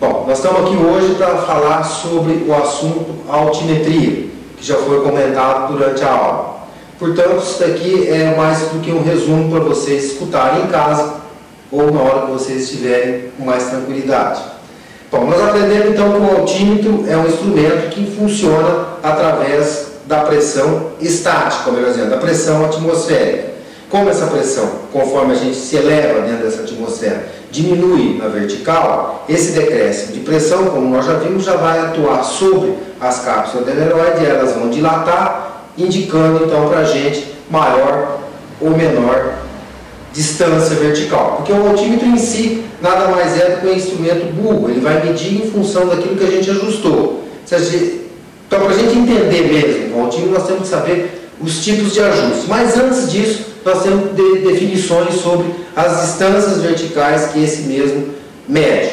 Bom, nós estamos aqui hoje para falar sobre o assunto altimetria, que já foi comentado durante a aula. Portanto, isso daqui é mais do que um resumo para vocês escutarem em casa ou na hora que vocês estiverem com mais tranquilidade. Bom, nós aprendemos então que o altímetro é um instrumento que funciona através da pressão estática, como eu dizendo, da pressão atmosférica. Como essa pressão, conforme a gente se eleva dentro dessa atmosfera, diminui na vertical, esse decréscimo de pressão, como nós já vimos, já vai atuar sobre as cápsulas do aneroide, elas vão dilatar, indicando então para a gente maior ou menor distância vertical. Porque o altímetro em si nada mais é do que um instrumento burro, ele vai medir em função daquilo que a gente ajustou. Então, para a gente entender mesmo o altímetro, nós temos que saber os tipos de ajuste. Mas antes disso, nós temos definições sobre as distâncias verticais que esse mesmo mede.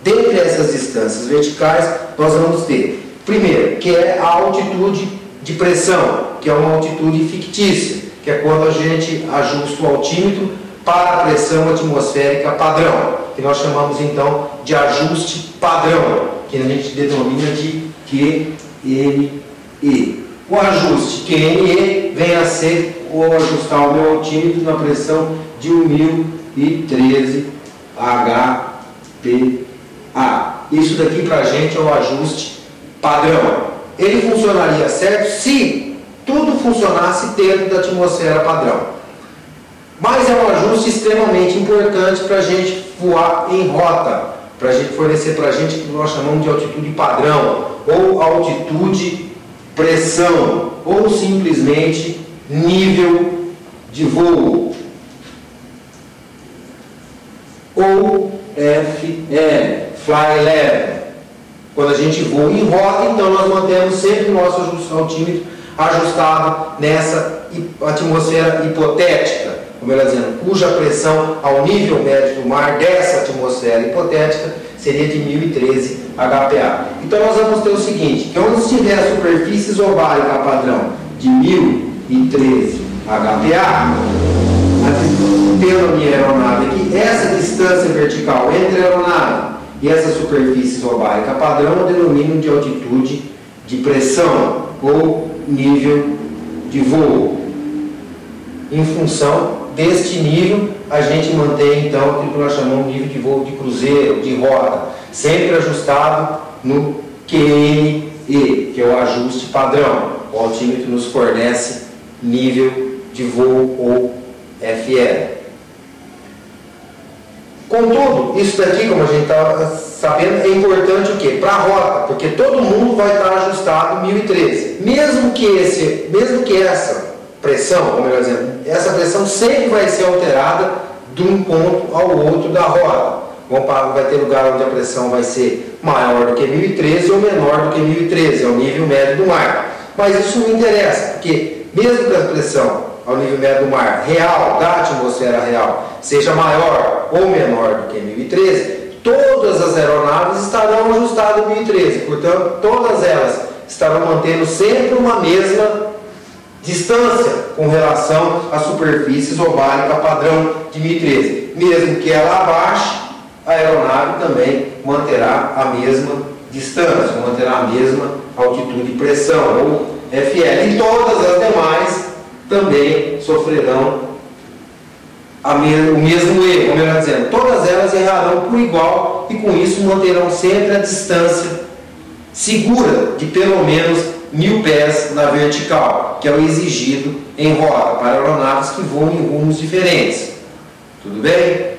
Dentre essas distâncias verticais, nós vamos ter, primeiro, que é a altitude de pressão, que é uma altitude fictícia, que é quando a gente ajusta o altímetro para a pressão atmosférica padrão, que nós chamamos então de ajuste padrão, que a gente denomina de QNE. O ajuste QNE vem a ser o ajustar o meu altímetro na pressão de 1013 HPA. Isso daqui para a gente é o ajuste padrão. Ele funcionaria certo se tudo funcionasse dentro da atmosfera padrão. Mas é um ajuste extremamente importante para a gente voar em rota, para a gente fornecer para a gente o que nós chamamos de altitude padrão, ou altitude pressão, ou simplesmente nível de voo, ou FL, Fly Level. Quando a gente voa em rota, então nós mantemos sempre o nosso altímetro ajustado nessa atmosfera hipotética, como ela dizendo, cuja pressão ao nível médio do mar dessa atmosfera hipotética seria de 1013 HPA. Então nós vamos ter o seguinte, que onde estiver superfície isobárica padrão de 1013 HPA, pela minha aeronave aqui, essa distância vertical entre a aeronave e essa superfície isobárica padrão eu denomino de altitude de pressão ou nível de voo. Em função deste nível, a gente mantém então o que nós chamamos de nível de voo de cruzeiro, de rota, sempre ajustado no QNE, que é o ajuste padrão. O altímetro nos fornece nível de voo ou FL. Contudo, isso daqui, como a gente está sabendo, é importante o quê? Para a rota, porque todo mundo vai estar ajustado 1013. Mesmo que essa pressão, como eu ia dizendo, essa pressão sempre vai ser alterada de um ponto ao outro da rota. Vai ter lugar onde a pressão vai ser maior do que 1013 ou menor do que 1013, é o nível médio do mar. Mas isso não interessa, porque mesmo que a pressão ao nível médio do mar real, da atmosfera real, seja maior ou menor do que 1013, todas as aeronaves estarão ajustadas a 1013, portanto, todas elas estarão mantendo sempre uma mesma distância com relação à superfície isobárica padrão de 1013. Mesmo que ela abaixe, a aeronave também manterá a mesma distância, manterá a mesma altitude de pressão, ou FL. E todas as demais também sofrerão o mesmo erro, como eu ia dizendo. Todas elas errarão por igual e com isso manterão sempre a distância segura de pelo menos 1000 pés na vertical, que é o exigido em rota para aeronaves que voam em rumos diferentes. Tudo bem?